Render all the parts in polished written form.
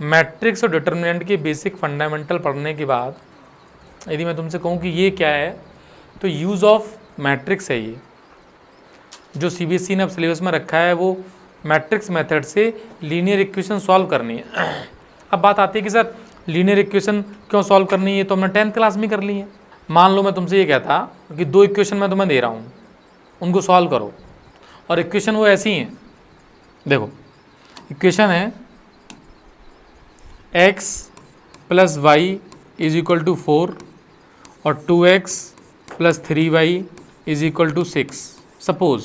Matrix और determinant के basic fundamental पढ़ने के बाद यदि मैं तुमसे कहूँ कि ये क्या है, तो यूज़ ऑफ मैट्रिक्स है। ये जो सीबीएसई ने अब सिलेबस में रखा है वो मैट्रिक्स मेथड से लीनियर इक्वेशन सॉल्व करनी है। अब बात आती है कि सर लीनियर इक्वेशन क्यों सॉल्व करनी है, तो हमने 10th क्लास में कर ली है। मान लो मैं तुमसे ये कहता कि 2 इक्वेशन मैं तुम्हें दे रहा हूँ, उनको सॉल्व करो, और इक्वेशन वो ऐसी हैं। देखो इक्वेशन है x + y = 4 और 2x + 3y = 6 सपोज।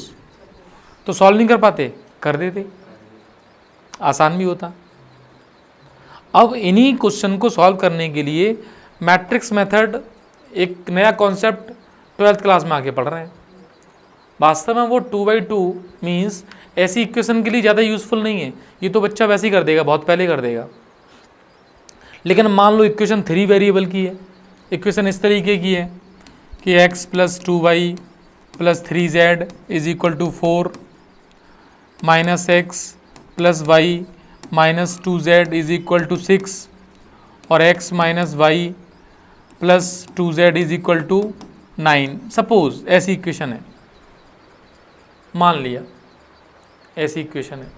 तो सॉल्व नहीं कर पाते, कर देते, आसान भी होता। अब इन्हीं क्वेश्चन को सॉल्व करने के लिए मैट्रिक्स मेथड एक नया कॉन्सेप्ट 12th क्लास में आके पढ़ रहे हैं। वास्तव में वो 2/2 मीन्स ऐसी इक्वेशन के लिए ज़्यादा यूज़फुल नहीं है, ये तो बच्चा वैसे ही कर देगा, बहुत पहले कर देगा। लेकिन मान लो इक्वेशन 3 वेरिएबल की है, इक्वेशन इस तरीके की है कि x + 2y + 3z = 4 -x + y - 2z = 6 और x - y + 2z = 9 सपोज। ऐसी इक्वेशन है, मान लिया ऐसी इक्वेशन है,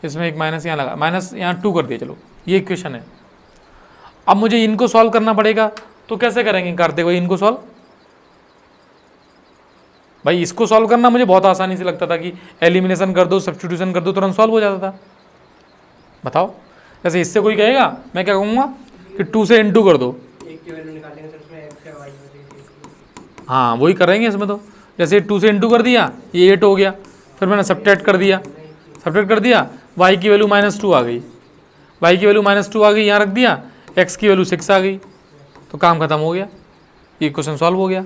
इसमें एक माइनस यहाँ लगा, माइनस यहाँ 2 कर दिया, चलो ये इक्वेशन है। अब मुझे इनको सॉल्व करना पड़ेगा, तो कैसे करेंगे कार्तिक भाई इनको सॉल्व? भाई इसको सॉल्व करना मुझे बहुत आसानी से लगता था कि एलिमिनेशन कर दो, सब्स्टिट्यूशन कर दो, तुरंत सॉल्व हो जाता था। बताओ, जैसे इससे कोई कहेगा, मैं क्या कहूँगा कि 2 से इनटू कर दो, हाँ वही करेंगे इसमें। तो जैसे 2 से इनटू कर दिया, ये 8 हो गया, फिर मैंने सब्ट्रैक्ट कर दिया, y की वैल्यू -2 आ गई, y की वैल्यू -2 आ गई, यहाँ रख दिया, x की वैल्यू 6 आ गई, तो काम खत्म हो गया, ये क्वेश्चन सॉल्व हो गया।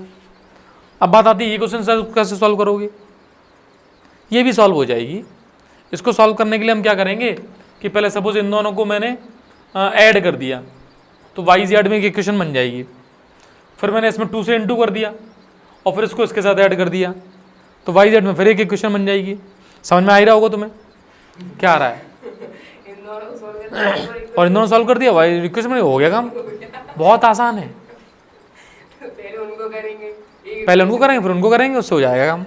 अब बात आती है ये क्वेश्चन कैसे सॉल्व करोगे? ये भी सॉल्व हो जाएगी। इसको सॉल्व करने के लिए हम क्या करेंगे कि पहले सपोज इन दोनों को मैंने ऐड कर दिया, तो YZ में एक इक्वेशन बन जाएगी। फिर मैंने इसमें 2 से इनटू कर दिया और फिर इसको इसके साथ ऐड कर दिया, तो YZ में फिर एक इक्वेशन बन जाएगी। समझ में आ ही रहा होगा तुम्हें क्या आ रहा है? और इन दोनों सॉल्व कर दिया, वाई इक्वेशन में हो गया काम, बहुत आसान है। पहले उनको करेंगे फिर उनको करेंगे, उससे हो जाएगा काम।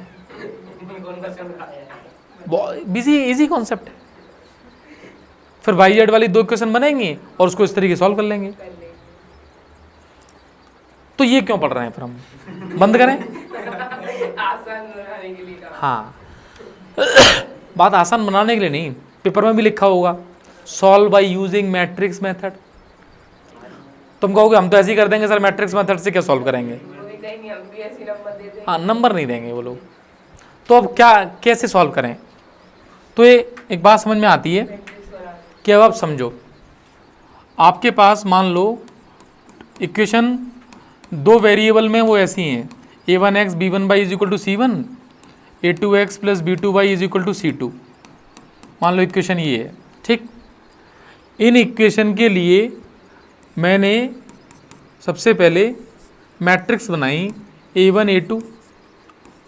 इजी कॉन्सेप्ट है। फिर YZ वाली 2 इक्वेशन बनेंगी और उसको इस तरीके सॉल्व कर लेंगे। तो ये क्यों पढ़ रहे हैं फिर हम? बंद करें? आसान बनाने के लिए। हाँ बात आसान बनाने के लिए नहीं, पेपर में भी लिखा होगा solve by using matrix method. तुम कहोगे हम तो ऐसे ही कर देंगे सर, मैट्रिक्स मेथड से क्या सॉल्व करेंगे? हाँ नंबर नहीं देंगे वो लोग। तो अब क्या कैसे सॉल्व करें? तो ये एक बात समझ में आती है कि अब आप समझो, आपके पास मान लो इक्वेशन 2 वेरिएबल में वो ऐसी हैं, a1x b1y = c1, a2x + b2y = c2। मान लो इक्वेशन ये है, ठीक। इन इक्वेशन के लिए मैंने सबसे पहले मैट्रिक्स बनाई a1 a2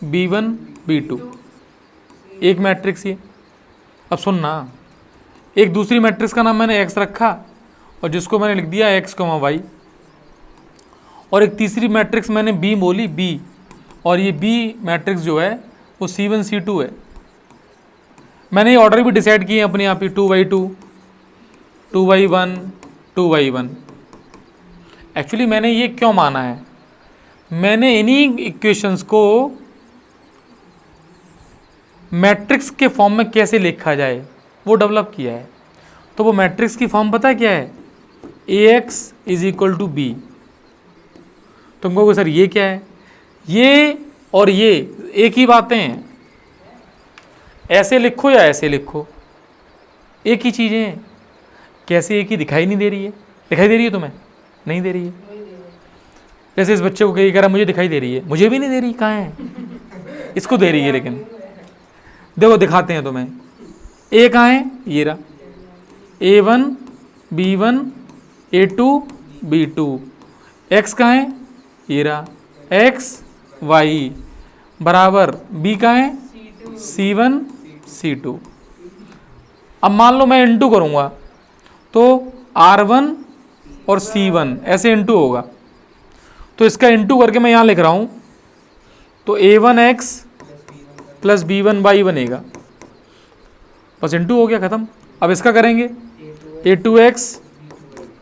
b1 b2, एक मैट्रिक्स ये। अब सुनना, एक दूसरी मैट्रिक्स का नाम मैंने x रखा और जिसको मैंने लिख दिया x, y, और एक तीसरी मैट्रिक्स मैंने b बोली b, और ये b मैट्रिक्स जो है वो c1 c2 है। मैंने ये ऑर्डर भी डिसाइड किए अपने आप ही, 2/2 2/1 2/1। एक्चुअली मैंने ये क्यों माना है, मैंने इन्हीं इक्वेशंस को मैट्रिक्स के फॉर्म में कैसे लिखा जाए वो डेवलप किया है। तो वो मैट्रिक्स की फॉर्म पता क्या है? AX = B। तुम कहोगे सर ये क्या है? ये और ये एक ही बातें हैं, ऐसे लिखो या ऐसे लिखो, एक ही चीज़ें हैं। कैसे एक ही दिखाई नहीं दे रही है? दिखाई दे रही है तुम्हें? नहीं दे रही है। जैसे इस बच्चे को कह रहा मुझे दिखाई दे रही है, मुझे भी नहीं दे रही, कहाँ है? इसको दे रही है, लेकिन देखो दिखाते हैं तुम्हें। ए कहाँ है? ये रहा, a1 b1 a2 b2। x कहाँ है? ये रहा, x y बराबर b कहाँ है? c1 c2। अब मान लो मैं इंटू करूँगा तो R1 और C1 ऐसे इंटू होगा, तो इसका इंटू करके मैं यहाँ लिख रहा हूँ, तो A1X प्लस B1Y बनेगा, बस इंटू हो गया, ख़त्म। अब इसका करेंगे A2X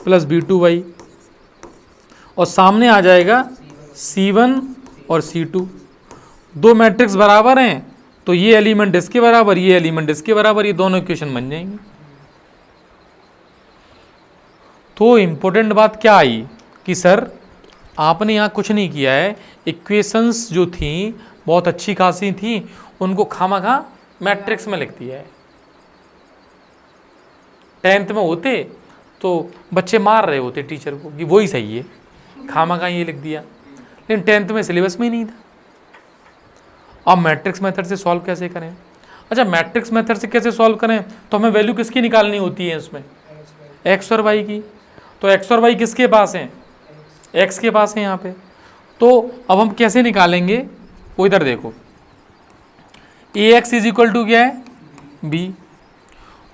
प्लस B2Y, और सामने आ जाएगा C1 और C2। दो मैट्रिक्स बराबर हैं तो ये एलिमेंट इसके बराबर, ये एलिमेंट इसके बराबर, ये दोनों इक्वेशन बन जाएंगे। तो इम्पोर्टेंट बात क्या आई कि सर आपने यहाँ कुछ नहीं किया है, इक्वेशंस जो थी बहुत अच्छी खासी थी, उनको खामखा मैट्रिक्स में लिख दिया है। 10th में होते तो बच्चे मार रहे होते टीचर को कि वही सही है, खामखा ये लिख दिया, लेकिन 10th में सिलेबस में ही नहीं था। अब मैट्रिक्स मेथड से सॉल्व कैसे करें? अच्छा, मैट्रिक्स मेथड से कैसे सॉल्व करें, तो हमें वैल्यू किसकी निकालनी होती है इसमें? एक्स और वाई की। तो एक्स और वाई किसके पास हैं? एक्स के पास है यहाँ पे। तो अब हम कैसे निकालेंगे, वो इधर देखो, ए एक्स इज इक्वल टू क्या है? बी।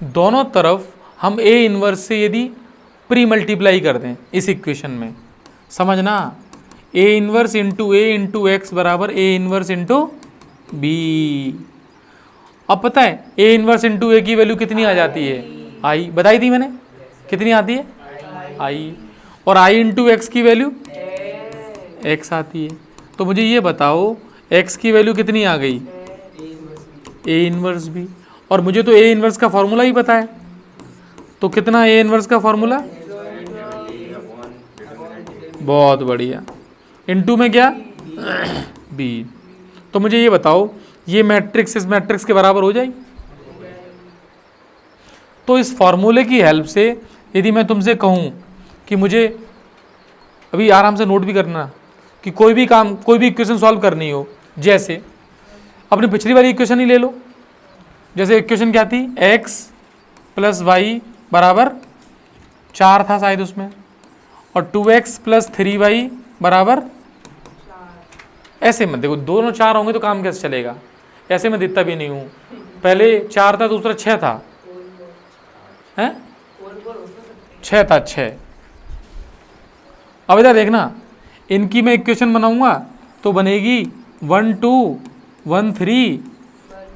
दोनों तरफ हम ए इनवर्स से यदि प्री मल्टीप्लाई कर दें इस इक्वेशन में, समझना, ए इनवर्स इंटू ए इंटू एक्स बराबर ए इनवर्स इंटू बी। अब पता है ए इनवर्स इंटू ए की वैल्यू कितनी आ जाती है? आई, बताई थी मैंने, कितनी आती है? आई। और आई इंटू एक्स की वैल्यू एक्स आती है। तो मुझे ये बताओ एक्स की वैल्यू कितनी आ गई? ए इनवर्स भी। और मुझे तो ए इनवर्स का फॉर्मूला ही पता है, तो कितना ए इनवर्स का फॉर्मूला? बहुत बढ़िया। इनटू में क्या? बी। तो मुझे ये बताओ ये मैट्रिक्स इस मैट्रिक्स के बराबर हो जाएगी? तो इस फॉर्मूले की हेल्प से यदि मैं तुमसे कहूं कि मुझे, अभी आराम से नोट भी करना, कि कोई भी काम, कोई भी इक्वेशन सॉल्व करनी हो, जैसे अपनी पिछली वाली इक्वेशन ही ले लो, जैसे इक्वेशन क्या थी? x प्लस वाई बराबर 4 था शायद उसमें, और 2x प्लस 3y बराबर, ऐसे मत देखो, दोनों 4 होंगे तो काम कैसे चलेगा, ऐसे मैं देता भी नहीं हूँ। पहले 4 था, दूसरा 6 था, हैं 6 था, 6। अब इधर देखना, इनकी मैं इक्वेशन बनाऊंगा तो बनेगी 1 2 1 3,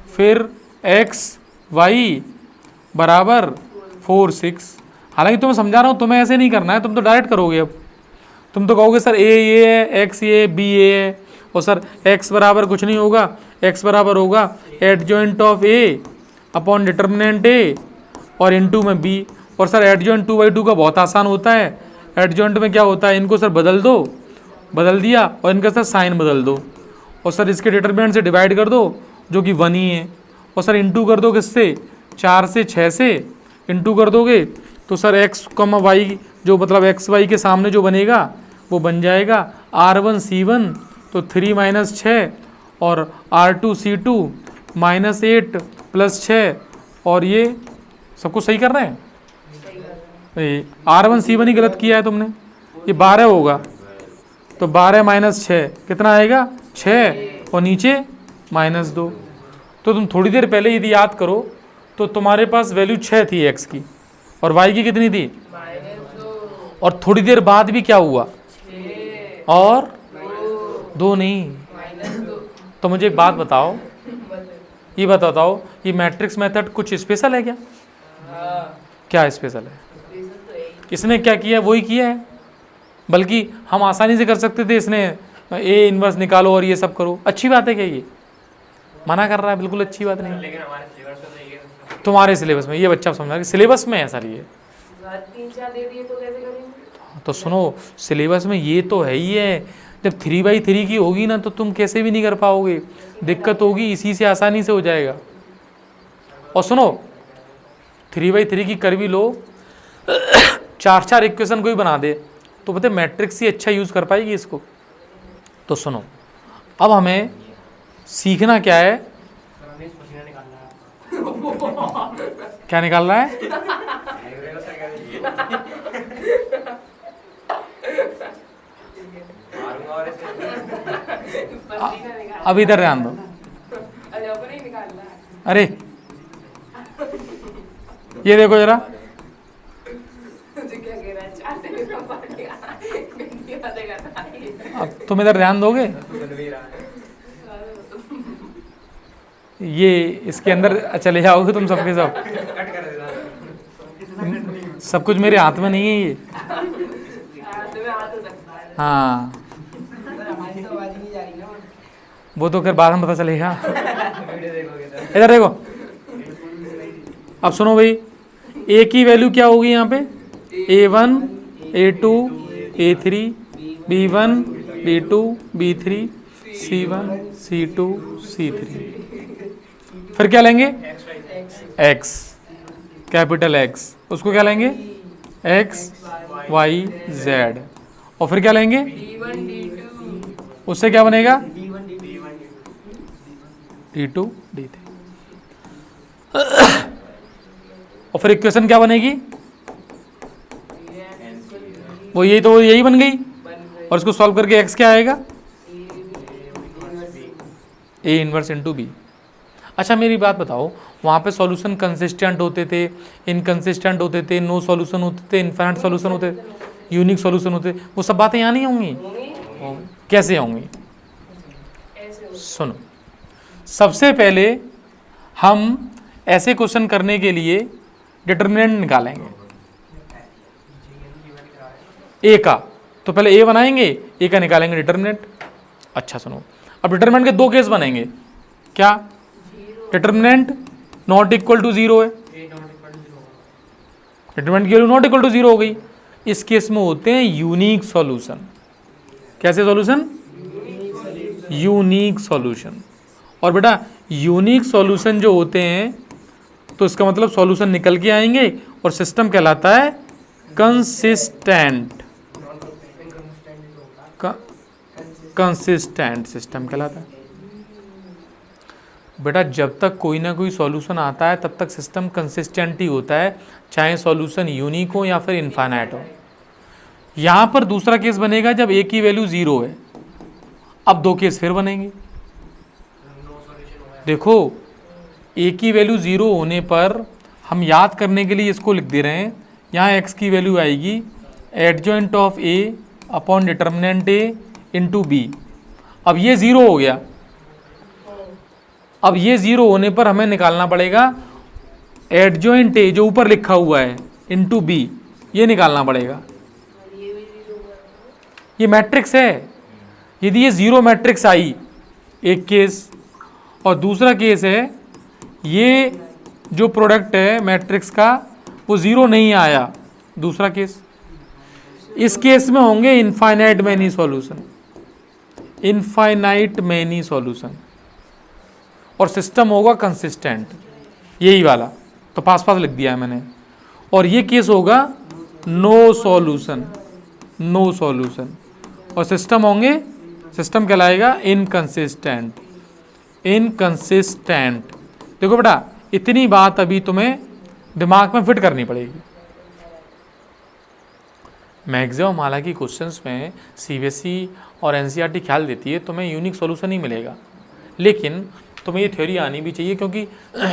फिर x y बराबर 4 6। हालांकि तुम्हें समझा रहा हूँ, तुम्हें ऐसे नहीं करना है, तुम तो डायरेक्ट करोगे। अब तुम तो कहोगे सर ए ये है, x ये, b ये है, और सर x बराबर कुछ नहीं होगा, x बराबर होगा adjoint of a upon determinant a और इनटू में b। और सर एडजॉइंट 2/2 का बहुत आसान होता है, एडजॉइंट में क्या होता है, इनको सर बदल दो, बदल दिया, और इनका सर साइन बदल दो, और सर इसके डिटर्मिनेंट से डिवाइड कर दो जो कि 1 ही है, और सर इंटू कर दो किससे? 4 से 6 से इंटू कर दोगे तो सर x, y जो मतलब एक्स वाई के सामने जो बनेगा वो बन जाएगा R1 C1 तो 3 माइनस 6 और R2 C2 माइनस 8 प्लस 6, और ये सब कुछ सही कर रहे हैं? R1 C1 ही गलत किया है तुमने, ये 12 होगा, तो 12 माइनस 6 कितना आएगा? 6, और नीचे -2। तो तुम थोड़ी देर पहले यदि याद करो तो तुम्हारे पास वैल्यू 6 थी x की, और y की कितनी थी? और थोड़ी देर बाद भी क्या हुआ? और 2 नहीं। तो मुझे एक बात बताओ, ये बताओ, ये मैट्रिक्स मेथड कुछ स्पेशल है क्या? क्या स्पेशल है? इसने क्या किया वही किया है, बल्कि हम आसानी से कर सकते थे, इसने ए इनवर्स निकालो और ये सब करो। अच्छी बात है क्या ये? मना कर रहा है, बिल्कुल अच्छी बात नहीं। लेकिन हमारे सिलेबस में नहीं है। तुम्हारे सिलेबस में, ये बच्चा समझा कि सिलेबस में है सर ये। 3-4 दे दिए तो कैसे करेंगे? तो सुनो, सिलेबस में ये तो है ही है, जब 3/3 की होगी ना तो तुम कैसे भी नहीं कर पाओगे, दिक्कत होगी, इसी से आसानी से हो जाएगा। और सुनो, 3/3 की कर भी लो, 4-4 इक्वेशन कोई बना दे तो पता है मैट्रिक्स ही अच्छा यूज कर पाएगी इसको। तो सुनो, अब हमें सीखना क्या है? क्या निकाल रहा है? अब इधर ध्यान दो। अरे ये देखो जरा, अब तुम इधर ध्यान दोगे? ये इसके अंदर चले जाओगे तुम सबके सब। सब कुछ मेरे हाथ में नहीं है ये। हाँ वो तो फिर बाद में पता चलेगा। इधर देखो, अब सुनो भाई, ए की वैल्यू क्या होगी यहाँ पे? A1, A2, A3, B1, B2, B3, C1, C2, C3। फिर क्या लेंगे? X, कैपिटल X, उसको क्या लेंगे? X, Y, Z। और फिर क्या लेंगे? उससे क्या बनेगा? D2, D3। और फिर इक्वेशन क्या बनेगी? वो यही तो यही बन गई। और इसको सॉल्व करके x क्या आएगा? A inverse into B. अच्छा मेरी बात बताओ, वहाँ पे सॉल्यूशन कंसिस्टेंट होते थे, इनकंसिस्टेंट होते थे, नो सॉल्यूशन होते थे, इनफाइनाइट सॉल्यूशन होते थे, यूनिक सॉल्यूशन होते, वो सब बातें यहाँ नहीं होंगी? कैसे होंगी? सुनो, सबसे पहले हम ऐसे क्वेश्चन करने के लिए डिटरमिनेंट निकालेंगे ए का। तो पहले ए बनाएंगे, ए का निकालेंगे डिटरमिनेंट। अच्छा सुनो, अब डिटरमिनेंट के दो केस बनेंगे। क्या? Determinant not equal to zero है, डिटरमिनेंट की value not equal to zero हो गई। इस केस में होते हैं यूनिक सॉल्यूशन। कैसे सॉल्यूशन? Unique solution. और बेटा यूनिक सॉल्यूशन जो होते हैं तो इसका मतलब सॉल्यूशन निकल के आएंगे और सिस्टम कहलाता है कंसिस्टेंट। कंसिस्टेंट सिस्टम कहलाता है। बेटा जब तक कोई ना कोई सॉल्यूशन आता है तब तक सिस्टम कंसिस्टेंट ही होता है, चाहे सॉल्यूशन यूनिक हो या फिर इनफाइनाइट हो। यहाँ पर दूसरा केस बनेगा जब ए की वैल्यू जीरो है। अब दो केस फिर बनेंगे। देखो ए की वैल्यू जीरो होने पर हम याद करने के लिए इसको लिख दे रहे हैं, यहाँ एक्स की वैल्यू आएगी adjoint of A upon determinant A into B. अब ये जीरो हो गया। अब ये जीरो होने पर हमें निकालना पड़ेगा एडजॉइंट ए जो ऊपर लिखा हुआ है इंटू बी, ये निकालना पड़ेगा। ये मैट्रिक्स है। यदि ये जीरो मैट्रिक्स आई एक केस, और दूसरा केस है ये जो प्रोडक्ट है मैट्रिक्स का वो जीरो नहीं आया, दूसरा केस। इस केस में होंगे infinite many solution, infinite many solution, और सिस्टम होगा कंसिस्टेंट, यही वाला। तो पास पास लिख दिया है मैंने। और ये केस होगा नो सॉल्यूशन, नो सॉल्यूशन, और सिस्टम होंगे, सिस्टम कहलाएगा इनकंसिस्टेंट, इनकंसिस्टेंट। देखो बेटा इतनी बात अभी तुम्हें दिमाग में फिट करनी पड़ेगी। मैक्सिमम हालांकि क्वेश्चंस में सीबीएसई और एनसीईआरटी ख्याल देती है तुम्हें यूनिक सॉल्यूशन ही मिलेगा, लेकिन तुम्हें ये थ्योरी आनी भी चाहिए, क्योंकि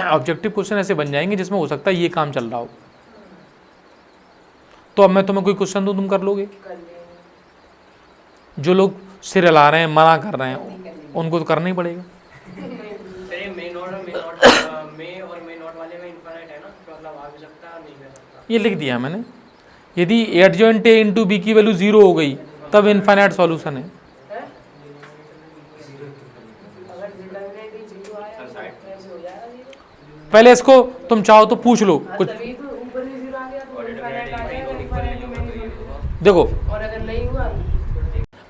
ऑब्जेक्टिव क्वेश्चन ऐसे बन जाएंगे जिसमें हो सकता है ये काम चल रहा हो। तो अब मैं तुम्हें कोई क्वेश्चन दूं, तुम कर लोगे? जो लोग सिर हिला रहे हैं, मना कर रहे हैं, उनको तो करना ही पड़ेगा। ये लिख दिया मैंने, यदि एडजॉइंट ए इंटू बी की वैल्यू जीरो हो गई तब इनफाइनाइट सॉल्यूशन है। पहले इसको तुम चाहो तो पूछ लो कुछ। देखो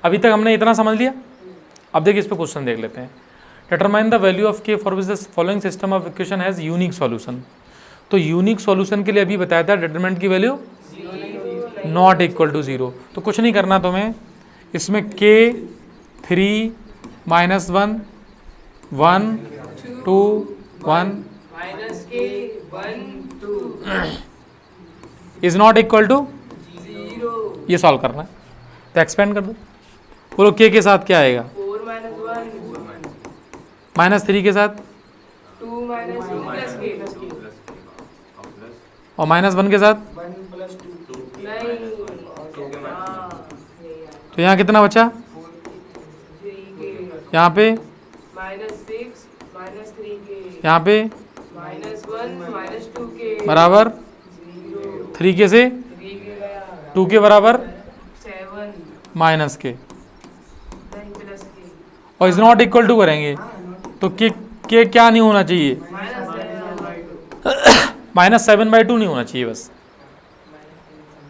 अभी तक हमने इतना समझ लिया। अब देखिए इस पे क्वेश्चन देख लेते हैं। Determine the value of K for which the following system of equation has unique solution. तो यूनिक सॉल्यूशन के लिए अभी बताया था डिटरमिनेंट की value not equal to zero. तो कुछ नहीं करना तुम्हें, इसमें के 3 -1 1 2 1 इज नॉट इक्वल टू ये सॉल्व करना है। तो एक्सपेंड कर दो, बोलो के साथ क्या आएगा? 4 -3 के साथ 2 प्लस के और -1 के साथ 1 + 2 तो यहाँ कितना बचा? यहाँ पे -6 -3k यहाँ पे -1 -2k बराबर 0 3 के से 3k गया 2 के बराबर 7 माइनस के नहीं प्लस k और इज नॉट इक्वल टू करेंगे तो के क्या नहीं होना चाहिए, -7/2 नहीं होना चाहिए बस,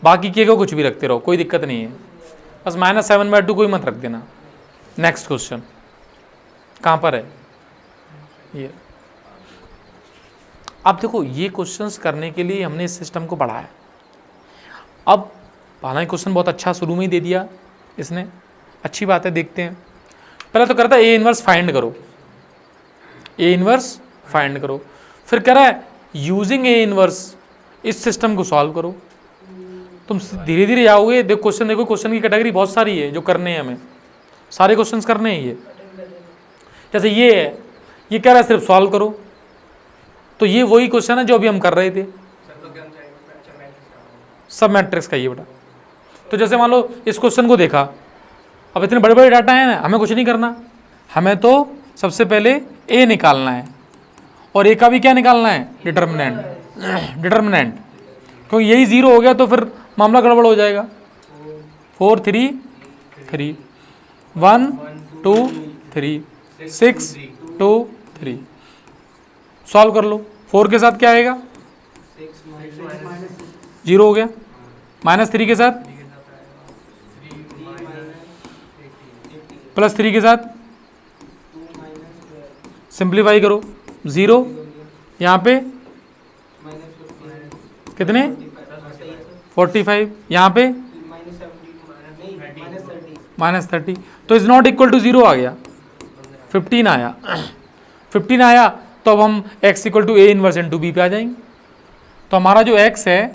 बाकी के को कुछ भी रखते रहो कोई दिक्कत नहीं है, बस -7/2 कोई मत रख देना। नेक्स्ट क्वेश्चन कहाँ पर है ये। अब देखो ये क्वेश्चंस करने के लिए हमने इस सिस्टम को बढ़ाया। अब हालांकि क्वेश्चन बहुत अच्छा शुरू में ही दे दिया इसने, अच्छी बात है, देखते हैं। पहले तो करता है ए इनवर्स फाइंड करो, ए इनवर्स फाइंड करो, फिर कह रहा है यूजिंग ए इनवर्स इस सिस्टम को सॉल्व करो। तुम धीरे धीरे जाओगे, देखो क्वेश्चन, देखो क्वेश्चन की कैटेगरी बहुत सारी है जो करने हैं, हमें सारे क्वेश्चंस करने हैं। ये जैसे ये है, ये कह रहा है सिर्फ सॉल्व करो, तो ये वही क्वेश्चन है जो अभी हम कर रहे थे, सब मैट्रिक्स का ये बेटा। तो जैसे मान लो इस क्वेश्चन को देखा, अब इतने बड़े बड़े डाटा हैं ना, हमें कुछ नहीं करना, हमें तो सबसे पहले ए निकालना है और ए का भी क्या निकालना है, डिटर्मिनेंट। डिटर्मिनेंट क्योंकि यही 0 हो गया तो फिर मामला गड़बड़ हो जाएगा। 4 3 3 1 2 3 6 2 3 सॉल्व कर लो। 4 के साथ क्या आएगा, 0 हो गया। -3 के साथ, +3 के साथ सिंप्लीफाई करो, 0। यहाँ पे कितने, 45, यहाँ पे -30, तो इज नॉट इक्वल टू 0 आ गया, 15 आया। 15 आया तो अब हम x equal to A inverse into B पे आ जाएंगे। तो हमारा जो x है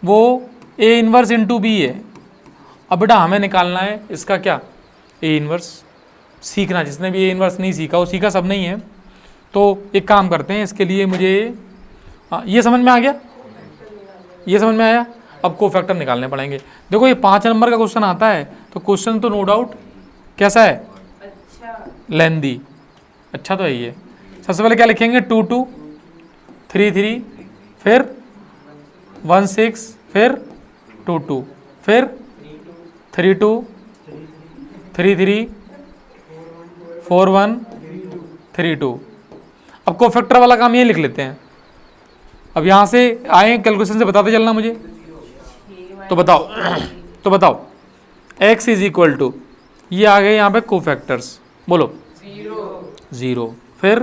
वो ए इनवर्स इंटू बी है। अब बेटा हमें निकालना है इसका क्या, ए इनवर्स। सीखना, जिसने भी ए इनवर्स नहीं सीखा, वो सीखा सब नहीं है। तो एक काम करते हैं, इसके लिए मुझे ये समझ में आ गया, ये समझ में आया। अब कोफैक्टर निकालने पड़ेंगे। देखो ये 5 नंबर का क्वेश्चन आता है, तो क्वेश्चन तो नो डाउट कैसा है, अच्छा लेंदी, अच्छा तो है ये। सबसे पहले क्या लिखेंगे, 2 2 3 3, फिर 1 6, फिर 2 2, फिर 3 2 3 3 4 1 3 2। अब कोफैक्टर वाला काम ये लिख लेते हैं। अब यहाँ से आए कैलकुलेशन से बताते चलना मुझे, तो बताओ तो बताओ x इज इक्वल टू, ये आ गए यहाँ पे कोफैक्टर्स, बोलो 0, फिर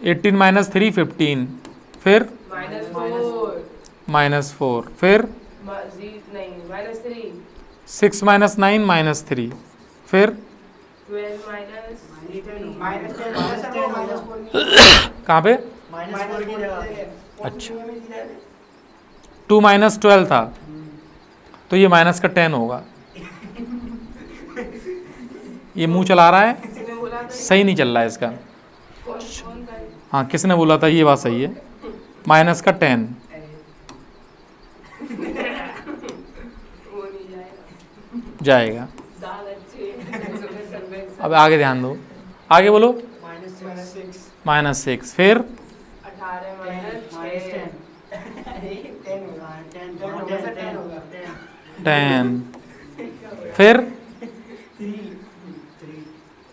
18 -3 15, फिर -4, फिर 6 -9 -3, फिर 12 कहाँ पे, अच्छा 2 -12 था, तो ये माइनस का 10 होगा। ये मुंह चला रहा है, सही नहीं चल रहा है इसका। हाँ किसने बोला था, ये बात सही है, माइनस का 10 जाएगा। अब आगे ध्यान दो, आगे बोलो, -6, फिर 10, फिर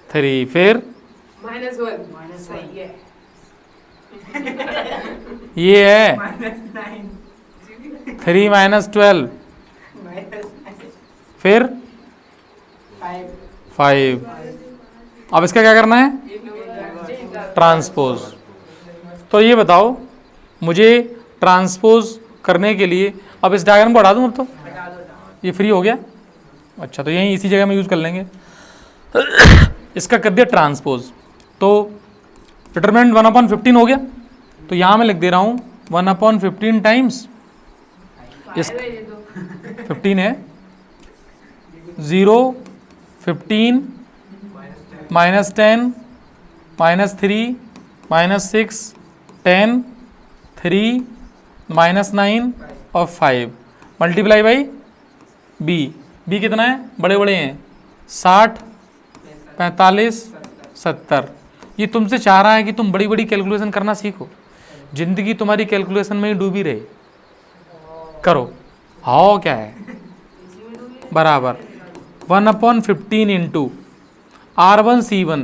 3, फिर -1 सही है। ये है 3 -12, फिर 5। अब इसका क्या करना है, ट्रांसपोज। तो ये बताओ मुझे ट्रांसपोज करने के लिए, अब इस डायग्राम को हटा दूँ, अब तो ये फ्री हो गया। अच्छा तो यहीं इसी जगह में यूज़ कर लेंगे। इसका कर दिया ट्रांसपोज, तो डिटरमिनेंट 1/15 हो गया। तो यहाँ मैं लिख दे रहा हूँ 1/15 टाइम्स इस 15 है, 0 15 -10 -3 -6 10 3 -9 और 5 मल्टीप्लाई बाई बी। बी कितना है, बड़े बड़े हैं, 60 45 70। ये तुमसे चाह रहा है कि तुम बड़ी बड़ी कैलकुलेशन करना सीखो, जिंदगी तुम्हारी कैलकुलेशन में ही डूबी रहे। करो, हाँ क्या है बराबर 1/15 into R1C1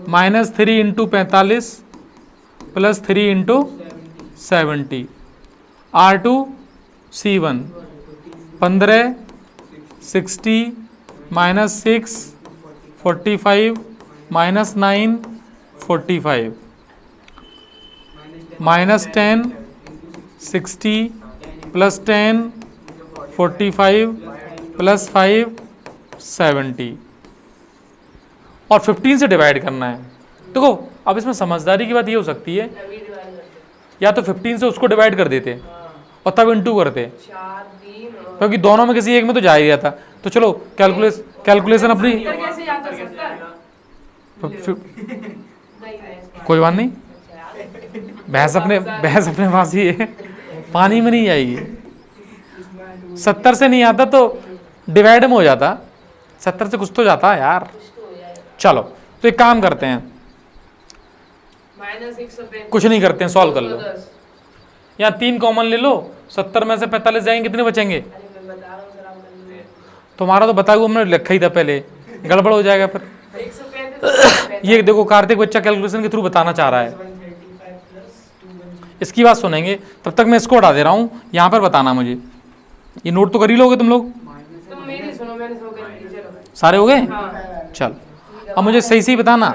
-3 into 45 plus 3 into 70 R2C1 15 60 -6 45 -9 45 -10 60 plus 10 45 plus 5 70 और 15 से डिवाइड करना है। देखो अब इसमें समझदारी की बात ये हो सकती है, अभी डिवाइड करते या तो 15 से उसको डिवाइड कर देते और तब इंटू करते, 4 3 और क्योंकि दोनों में किसी एक में तो जा ही गया था। तो चलो कैलकुलेशन अपनी कैसे याद कर सकता है? नहीं कोई बात नहीं, भैंस अपने पास ही है, पानी में नहीं जाएगी। 70 से नहीं आता तो डिवाइड में हो जाता, 70 से कुछ तो जाता है यार। चलो तो एक काम करते हैं, -135 कुछ नहीं करते हैं, सॉल्व कर लो। यहाँ 3 कॉमन ले लो, 70 में से 45 जाएंगे, कितने बचेंगे? अरे मैं बता रहा हूँ सर, आप कर लो। तुम्हारा तो बताया हुआ हमने लिखा ही था पहले, गड़बड़ हो जाएगा फिर। 135 ये देखो कार्तिक बच्चा कैलकुलेशन के थ्रू बताना चाह रहा है, इसकी बात सुनेंगे, तब तक मैं इसको हटा दे रहा हूँ। यहाँ पर बताना मुझे, ये नोट तो कर ही लोगे तुम लोग, तुम मेरी सुनो, मैंने सो कर चलो। सारे हो गए? हाँ चल अब मुझे सही सही बताना।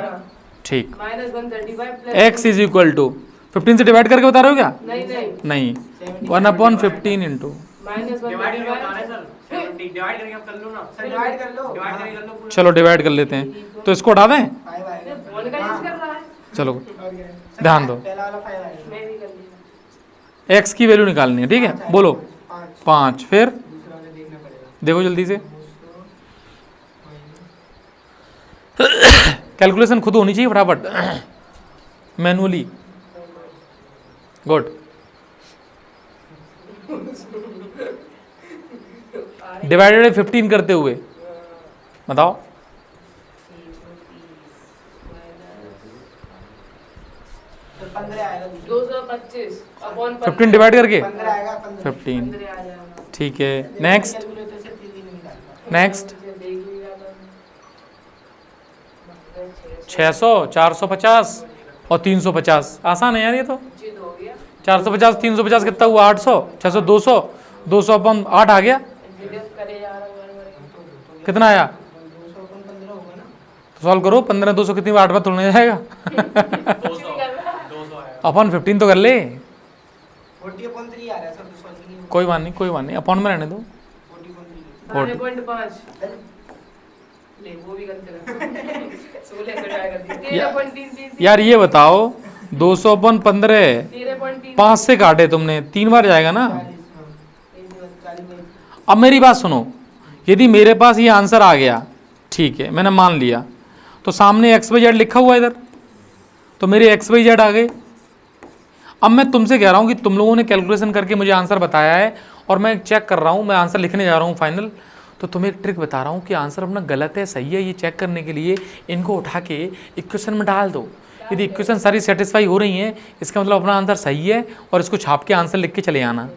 ठीक, -135 plus x is equal to 15 से डिवाइड करके बता रहे हो क्या? नहीं नहीं 1/15 इंटू -135 चलो डिवाइड कर लेते हैं, तो इसको हटा दें। फोन का यूज कर रहा है। चलो ध्यान दो, मैं भी कर लिया। x की वैल्यू निकालनी है, ठीक है? बोलो 5, फिर देखो जल्दी से, कैलकुलेशन खुद होनी चाहिए फटाफट, मैनुअली। गुड, डिवाइडेड 15 करते हुए बताओ। 225 अपॉन 15 डिवाइड करके 15 आएगा, 15, 15 आ जाएगा। ठीक है। नेक्स्ट नेक्स्ट देख लिया था। 600 450 और 350, आसान है यार ये तो। जीत हो गया। 450 350 कितना हुआ? 800 600 200 200 अपन 8 आ गया, डिडक्ट करे जा रहा हूँ। कितना आया? 215 होगा ना। तो सॉल्व करो, 15 200 कितनी 8 बार तोड़ने जाएगा। अपन 15 तो कर ले, 40.3 आ रहा है सर, तो सॉल्व नहीं होगा। कोई बात नहीं, कोई बात नहीं, अपॉन में रहने दो। 40.3 12.5 ले, वो भी गलत है। 16 से ट्राई कर दी। 13.33 यार ये बताओ 200 अपन 15 13.33 5 से काटे तुमने, 3 बार जाएगा ना। 40 अब मेरी बात सुनो, यदि मेरे पास ये आंसर आ गया, ठीक है मैंने मान लिया, तो सामने XYZ लिखा हुआ इधर, तो मेरे XYZ आ गए। अब मैं तुमसे कह रहा हूँ कि तुम लोगों ने कैलकुलेशन करके मुझे आंसर बताया है और मैं चेक कर रहा हूँ, मैं आंसर लिखने जा रहा हूँ फाइनल, तो तुम्हें एक ट्रिक बता रहा हूँ कि आंसर अपना गलत है सही है, ये चेक करने के लिए इनको उठा के इक्वेशन में डाल दो। यदि इक्वेशन सारी सेटिस्फाई हो रही हैं, इसका मतलब अपना आंसर सही है, और इसको छाप के आंसर लिख के चले आना।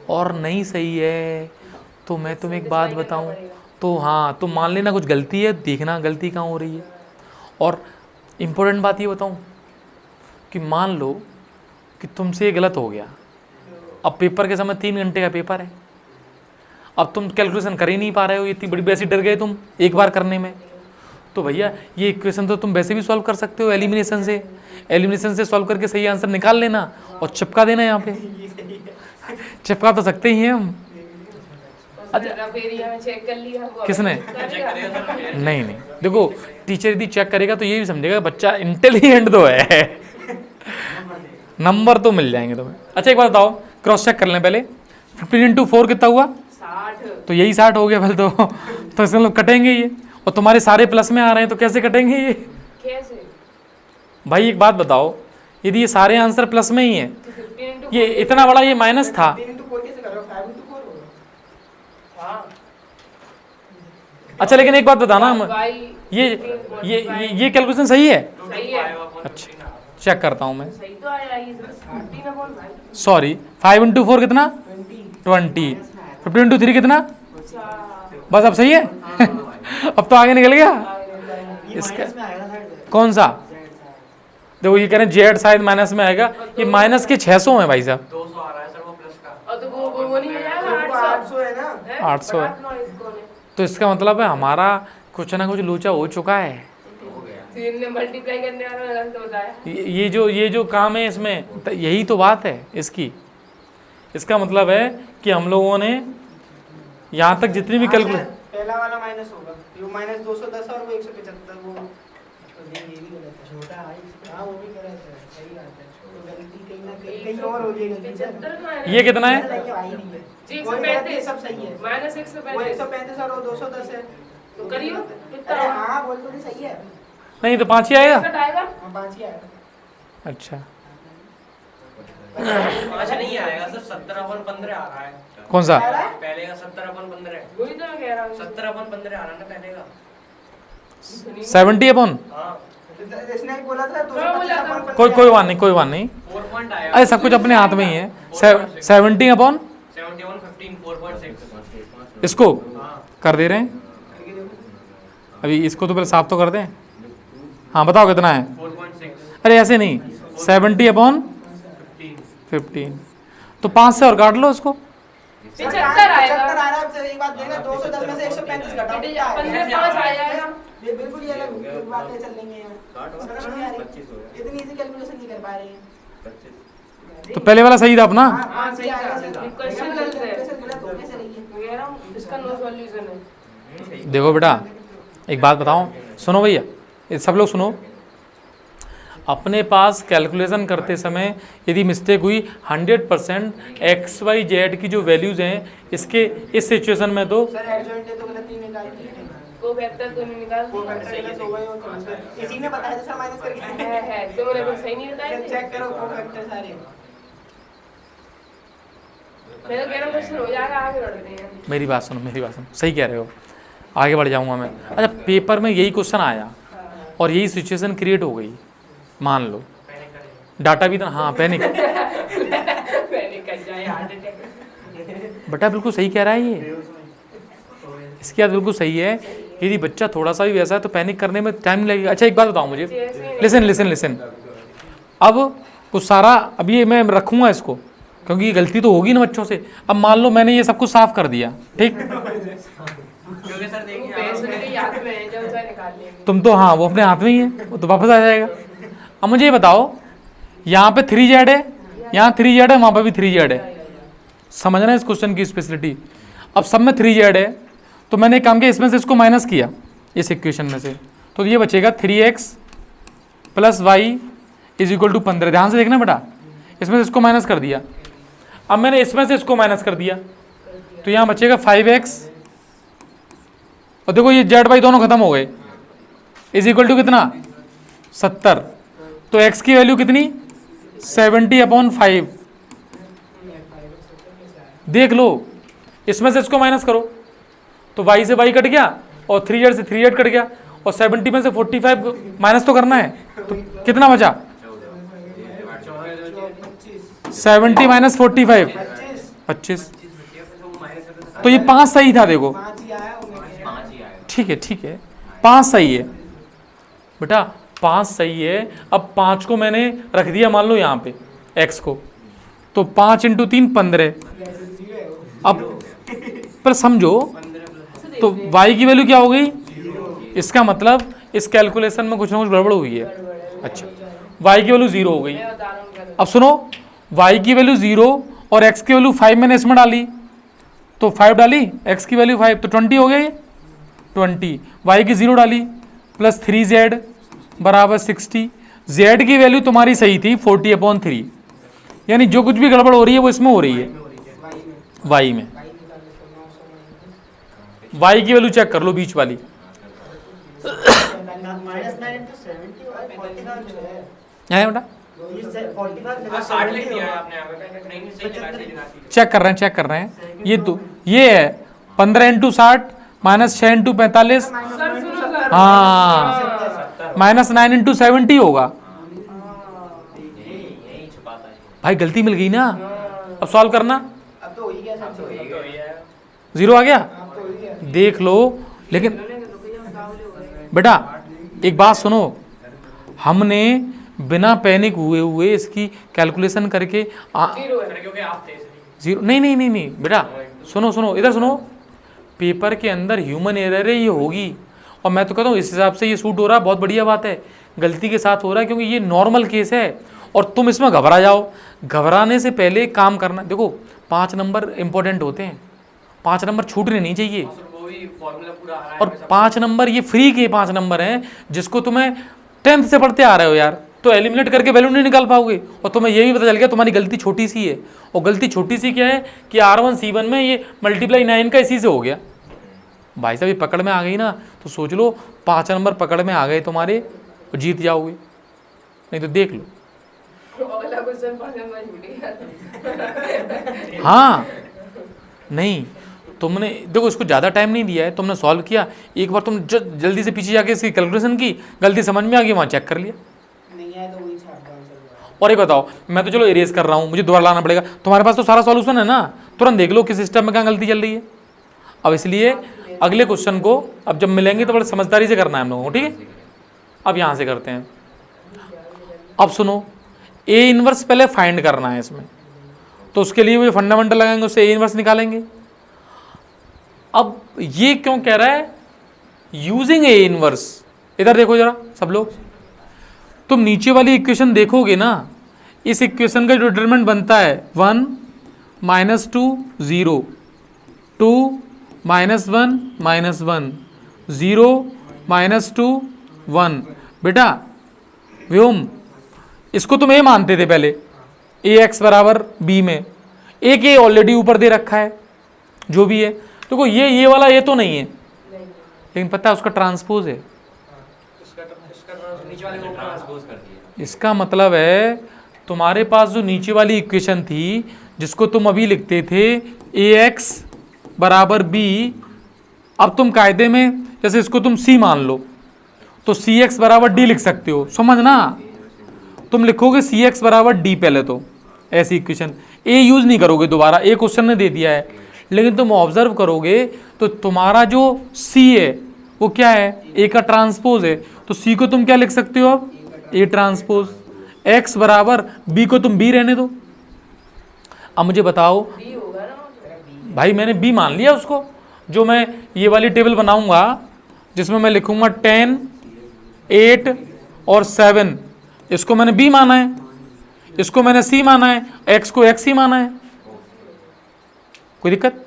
और नहीं सही है तो मैं तुम्हें एक बात बताऊँ, तो हाँ तुम मान लेना कुछ गलती है, देखना गलती कहाँ हो रही है। और इम्पोर्टेंट बात ये बताऊँ कि मान लो कि तुमसे ये गलत हो गया, अब पेपर के समय 3 घंटे का पेपर है, अब तुम कैलकुलेशन कर ही नहीं पा रहे हो, इतनी बड़ी वैसे डर गए तुम एक बार करने में, तो भैया ये इक्वेशन तो तुम वैसे भी सॉल्व कर सकते हो एलिमिनेशन से, एलिमिनेशन से सॉल्व करके सही आंसर निकाल लेना और चिपका देना यहाँ पे। चिपका तो सकते ही हैं हम। अच्छा एरिया में चेक कर लिया वो किसने? कर नहीं नहीं, देखो टीचर यदि चेक करेगा तो ये भी समझेगा बच्चा इंटेलिजेंट तो है, नंबर तो मिल जाएंगे तुम्हें। अच्छा एक बात बताओ, क्रॉस चेक कर लें पहले, 15 इंटू 4 कितना हुआ? 60 तो यही 60 हो गया पहले तो इसका मतलब कटेंगे ये, और तुम्हारे सारे प्लस में आ रहे हैं तो कैसे कटेंगे ये? कैसे? भाई एक बात बताओ, यदि ये सारे आंसर प्लस में ही हैं, तो 15 इंटू ये इतना बड़ा ये माइनस था, 3 into 4 कैसे कर रहे हो? 5 into 4 होगा। हाँ अच्छा लेकिन एक बात बताना, y ये कैलकुलेशन सही है? सही है। अच्छा चेक करता हूँ मैं, सही तो आया ये 13/5। सॉरी 5 इंटू 4 कितना? 20। 15 इंटू 3 कितना? बस अब सही है। अब तो आगे निकल गया इसका। कौन सा? देखो ये कह रहे हैं जेड शायद माइनस में आएगा, ये माइनस के 600 है भाई साहब। 200 आ रहा है सर वो प्लस का। और तो वो नहीं है यार, 800 है ना। 800 है। तो इसका मतलब है हमारा कुछ ना कुछ लोचा हो चुका है। ने मल्टीप्लाई करने वाला गलत बताया। ये जो काम है इसमें, यही तो बात है इसकी। इसका मतलब है कि हम लोगों ने यहाँ तक जितनी भी कैलकुलेट, पहला वाला माइनस होगा, वो माइनस 210 और वो 175 वो ये भी गलत है। छोटा हाँ वो भी गलत है, सही बात है। तो गलती कहीं ना कहीं और हो जाएगी। ये कितना है? जी 135 सब सही है। माइनस वो 135 135 और वो 210 है। तो करियो अरे कितना? हाँ बोल तो नहीं सही है। नहीं तो 5 ही आएगा। कट आएगा। हाँ 5 ही आएगा। अच्छा 5 नहीं आएगा सर, 70/15 आ रहा है। कौन सा? पहले का 70/15 वही तो मैं कह रहा हूँ। 70/15 आ रहा है ना पहले का। 70 अपॉन, हाँ इसने बोला था हाँ, बोला था। 250। कोई बात नहीं, कोई बात नहीं। 4 पॉइंट आएगा। अरे सब कुछ अपने हाथ में ही है। 70 अपॉन 71/15 4.6। इसको हाँ कर दे रहे हैं अभी, इसको तो पहले साफ तो कर दें। हाँ बताओ कितना है? 4.6 अरे ऐसे नहीं, 70 अपॉन 15, तो 5 से और काट लो उसको। 75 आएगा। 75 आ रहा है। अब एक बात देखना, 210 में से 135 घटाओ। 15/5 आ जाएगा। ये बिल्कुल ये अलग बातें चल रही हैं यार। समझ नहीं आ रही। इतनी इजी कैलकुलेशन नहीं कर पा रहे हैं। तो पहले वाला सही था अपना। हाँ सही आएगा था। सर। क्वेश्चन गलत है। कैसे गलत हो कैसे रही है? मैं कह रहा हूँ इसका नो सॉल्यूशन है। देखो बेटा एक बात बताओ, सुनो भैया, ये सब लोग सुनो। अपने पास कैलकुलेशन करते समय यदि मिस्टेक हुई 100% एक्स वाई जेड की जो वैल्यूज़ हैं इसके इस सिचुएशन में तो सर एडजॉइंट है तो गलती निकाल दी है। को फैक्टर तो नहीं निकाल वो दिया। फैक्टर गलत हो गए हो तो इसी ने बताया था सर माइनस करके। है तो मैंने कुछ सही नहीं बताया थे। चेक करो वो फैक्टर सारे। मैं तो कह रहा हूँ क्वेश्चन हो जाएगा, आगे बढ़ते हैं। मेरी बात सुनो, सही कह रहे हो, आगे बढ़ जाऊंगा मैं। अच्छा पेपर में यही क्वेश्चन आया और यही सिचुएशन क्रिएट हो गई, मान लो डाटा भी था, हाँ पैनिक। पैनिक कर जाए, हार्ट अटैक। बेटा बिल्कुल सही कह रहा है ये, इसकी बात बिल्कुल सही है। यदि बच्चा थोड़ा सा भी वैसा है तो पैनिक करने में टाइम लगेगा। अच्छा एक बात बताओ मुझे, लिसन, अब कुछ सारा अब ये मैं रखूँगा इसको, क्योंकि ये गलती तो होगी ना बच्चों से। अब मान लो मैंने ये सब कुछ साफ कर दिया, ठीक, क्योंकि सर देखिए पैसे के याद में है, जब उसे निकाल लेंगे। तुम तो हाँ वो अपने हाथ में ही है, वो तो वापस आ जाएगा। अब मुझे ये बताओ, यहाँ पे 3z है, यहाँ 3z है, वहाँ पे भी 3z है। समझना इस क्वेश्चन की स्पेशलिटी। अब सब में 3z है तो मैंने एक काम किया, इसमें से इसको माइनस किया इस इक्वेशन में से, तो ये बचेगा 3x + y = 15। ध्यान से देखना बेटा, इसमें से इसको माइनस कर दिया। अब मैंने इसमें से इसको माइनस कर दिया तो यहाँ बचेगा 5x, और देखो ये जेड वाई दोनों खत्म हो गए, = कितना 70। तो x की वैल्यू कितनी 70/5। देख लो, इसमें से इसको माइनस करो तो y से y कट गया और 3z से 3z कट गया, और 70 में से 45 माइनस तो करना है, तो कितना बचा 70 - 45 25। तो ये 5 सही था, देखो 5 ही आया होगा। 5 ही आएगा। ठीक है 5 सही है बेटा, 5 सही है। अब 5 को मैंने रख दिया मान लो यहाँ पे x को, तो 5 × 3 15। अब पर समझो तो y की वैल्यू क्या हो गई, इसका मतलब इस कैलकुलेशन में कुछ ना कुछ गड़बड़ हुई है। अच्छा y की वैल्यू 0 हो गई। मैं बता रहा हूँ क्या। अब सुनो, y की वैल्यू 0 और x की वैल्यू 5 मैंने इसमें डाली, तो 5 डाली, x की वैल्यू 5 तो 20 हो गया ये 20, y की 0 डाली + 3z = 60। z की वैल्यू तुम्हारी सही थी 40/3, यानी जो कुछ भी गड़बड़ हो रही है वो इसमें हो रही है y में। y की वैल्यू चेक कर लो बीच वाली, है बेटा 60 लिख दिया है आपने यहाँ पे। नहीं सही जगह, सही जगह। चेक कर रहे हैं ये तो ये है 15 × 60 -6 इंटू 45, सर सुनो सर। हाँ -9 इंटू 70 होगा। यही छुपाता है। भाई गलती मिल गई ना, अब सॉल्व करना। अब तो हो ही गया सर, तो यही है। 0 आ गया, अब तो हो ही गया। देख लो। लेकिन बेटा एक बात सुनो, हमने बिना पैनिक हुए हुए इसकी कैलकुलेशन करके जीरो है। सर क्योंकि आप थे इसलिए। 0 नहीं बेटा, सुनो सुनो इधर सुनो। पेपर के अंदर ह्यूमन एरर है, ये होगी। और मैं तो कहता हूँ इस हिसाब से ये सूट हो रहा है, बहुत बढ़िया बात है। गलती के साथ हो रहा है क्योंकि ये नॉर्मल केस है और तुम इसमें घबरा जाओ। घबराने से पहले काम करना। देखो 5 नंबर इंपॉर्टेंट होते हैं, 5 नंबर छूटने नहीं चाहिए। सर वो भी फॉर्मूला पूरा आ रहा है। और 5 नंबर ये फ्री के 5 नंबर हैं जिसको तुम्हें 10th से पढ़ते आ रहे हो यार, तो एलिमिनेट करके वैल्यू नहीं निकाल पाओगे। और तुम्हें ये भी पता चल गया तुम्हारी गलती छोटी सी है। और गलती छोटी सी क्या है कि R1 C1 में ये मल्टीप्लाई 9 का इसी से हो गया। भाई साहब ये पकड़ में आ गई ना, तो सोच लो 5 नंबर पकड़ में आ गए तुम्हारे, और जीत जाओगे। नहीं तो देख लो। अगला क्वेश्चन 5 नंबर छूट गया। हाँ नहीं, तुमने देखो इसको ज़्यादा टाइम नहीं दिया है, तुमने सॉल्व किया एक बार, तुम जल्दी से पीछे जाके इसकी कैलकुलेशन की, गलती समझ में आ गई, वहाँ चेक कर लिया। नहीं आया तो वही छाट दो आंसर। और एक बताओ, मैं तो चलो इरेज कर रहा हूँ, मुझे दोबारा लाना पड़ेगा। तुम्हारे पास तो सारा सॉल्यूशन है ना, तुरंत देख लो किस सिस्टम में क्या गलती चल रही है। अब इसलिए अगले क्वेश्चन को अब जब मिलेंगे तो बड़े समझदारी से करना है हम लोगों को, ठीक है। अब यहाँ से करते हैं। अब सुनो, ए इनवर्स पहले फाइंड करना है इसमें, तो उसके लिए वो फंडामेंटल लगाएंगे, उससे ए इनवर्स निकालेंगे। अब ये क्यों कह रहा है यूजिंग ए इनवर्स, इधर देखो जरा सब लोग, तुम नीचे वाली इक्वेशन देखोगे ना, इस इक्वेशन का जो डिटरमिनेंट बनता है 1 -2 0 2 -1 -1 0 -2 1। बेटा व्योम, इसको तुम ए मानते थे पहले, ए एक्स बराबर बी में, एक ए ऑलरेडी ऊपर दे रखा है जो भी है। देखो ये वाला ए तो नहीं है, लेकिन पता है उसका ट्रांसपोज है। इसका नीचे वाले को ट्रांसपोज कर दिया। इसका मतलब है तुम्हारे पास जो नीचे वाली इक्वेशन थी जिसको तुम अभी लिखते थे ए एक्स बराबर बी, अब तुम कायदे में जैसे इसको तुम सी मान लो तो सी एक्स बराबर डी लिख सकते हो, समझना। तुम लिखोगे सी एक्स बराबर डी पहले, तो ऐसी इक्वेशन ए यूज नहीं करोगे दोबारा, ए क्वेश्चन ने दे दिया है। लेकिन तुम ऑब्जर्व करोगे तो तुम्हारा जो सी है वो क्या है, ए का ट्रांसपोज है, तो सी को तुम क्या लिख सकते हो अब, ए ट्रांसपोज। एक्स बराबर बी को तुम बी रहने दो। अब मुझे बताओ बी होगा ना भाई, मैंने बी मान लिया उसको। जो मैं ये वाली टेबल बनाऊंगा जिसमें मैं लिखूंगा 10 8 और 7, इसको मैंने बी माना है, इसको मैंने सी माना है, एक्स को एक्स ही माना है, कोई दिक्कत?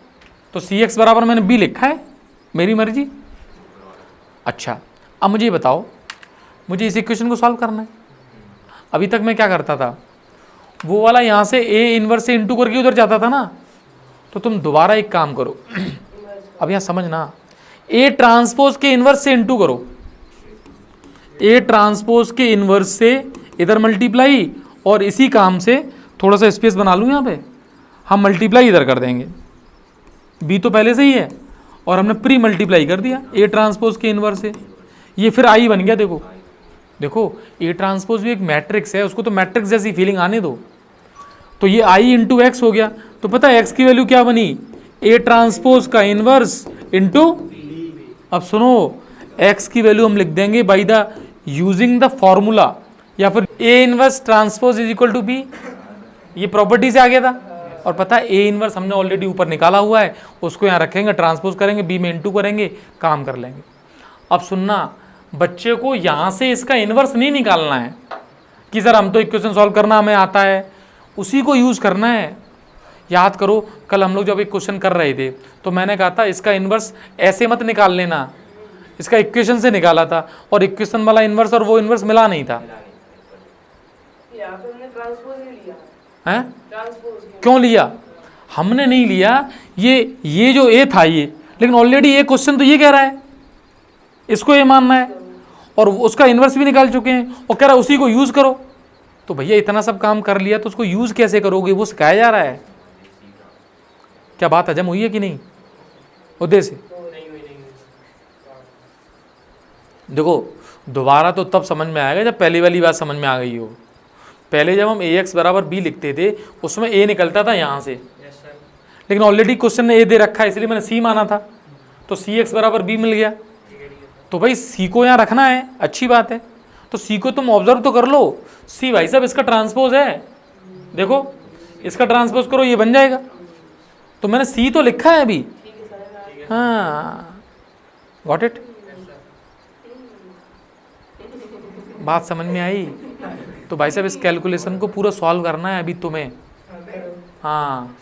तो सी एक्स बराबर मैंने बी लिखा है, मेरी मर्जी। अच्छा अब मुझे ये बताओ, मुझे इस इक्वेशन को सॉल्व करना है। अभी तक मैं क्या करता था, वो वाला यहाँ से ए इनवर्स से इंटू करके उधर जाता था ना, तो तुम दोबारा एक काम करो, अब यहाँ समझना, ए ट्रांसपोज के इनवर्स से इंटू करो, ए ट्रांसपोज के इनवर्स से इधर मल्टीप्लाई, और इसी काम से थोड़ा सा स्पेस बना लूँ यहाँ पे, हम मल्टीप्लाई इधर कर देंगे, बी तो पहले से ही है और हमने प्री मल्टीप्लाई कर दिया ए ट्रांसपोज के इनवर्स से, ये फिर आई बन गया। देखो देखो ए ट्रांसपोज भी एक मैट्रिक्स है, उसको तो मैट्रिक्स जैसी फीलिंग आने दो। तो ये आई इंटू एक्स हो गया, तो पता है एक्स की वैल्यू क्या बनी, ए ट्रांसपोज का इनवर्स इंटू, अब सुनो एक्स की वैल्यू हम लिख देंगे by the using the formula, या फिर A inverse transpose is equal to B, ये प्रॉपर्टी से आ गया था। और पता है ए इनवर्स हमने ऑलरेडी ऊपर निकाला हुआ है, उसको यहाँ रखेंगे, ट्रांसपोज करेंगे, बी में इंटू करेंगे, काम कर लेंगे। अब सुनना, बच्चे को यहाँ से इसका इनवर्स नहीं निकालना है कि सर हम तो इक्वेशन सॉल्व करना हमें आता है, उसी को यूज़ करना है। याद करो कल हम लोग जब एक क्वेश्चन कर रहे थे तो मैंने कहा था इसका इनवर्स ऐसे मत निकाल लेना, इसका इक्वेशन से निकाला था, और इक्वेशन वाला इनवर्स और वो इनवर्स मिला नहीं था। यहाँ पे हमने ट्रांसपोज ही लिया हैं? ट्रांसपोज क्यों लिया? हमने नहीं लिया, ये जो ए था ये, लेकिन ऑलरेडी ये क्वेश्चन तो ये कह रहा है इसको ये मानना है, और उसका इन्वर्स भी निकाल चुके हैं, और कह रहा है उसी को यूज करो। तो भैया इतना सब काम कर लिया तो उसको यूज कैसे करोगे, वो सिखाया जा रहा है। क्या बात हजम हुई है कि नहीं? उद्देश्य देखो दोबारा तो तब समझ में आएगा जब पहली वाली बात समझ में आ गई हो। पहले जब हम ax बराबर b लिखते थे उसमें a निकलता था यहाँ से, यस सर। लेकिन ऑलरेडी क्वेश्चन ने a दे रखा है इसलिए मैंने c माना था, तो cx बराबर b मिल गया। ठीक है तो भाई c को यहाँ रखना है, अच्छी बात है। तो c को तुम ऑब्जर्व तो कर लो, c भाई साहब इसका ट्रांसपोज है, देखो इसका ट्रांसपोज करो ये बन जाएगा। तो मैंने c तो लिखा है अभी। हाँ गॉट इट, बात समझ में आई। तो भाई साहब इस कैलकुलेशन को पूरा सॉल्व करना है अभी तुम्हें। हाँ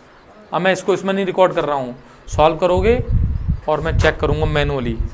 अब मैं इसको इसमें नहीं रिकॉर्ड कर रहा हूँ, सॉल्व करोगे और मैं चेक करूँगा मैनुअली।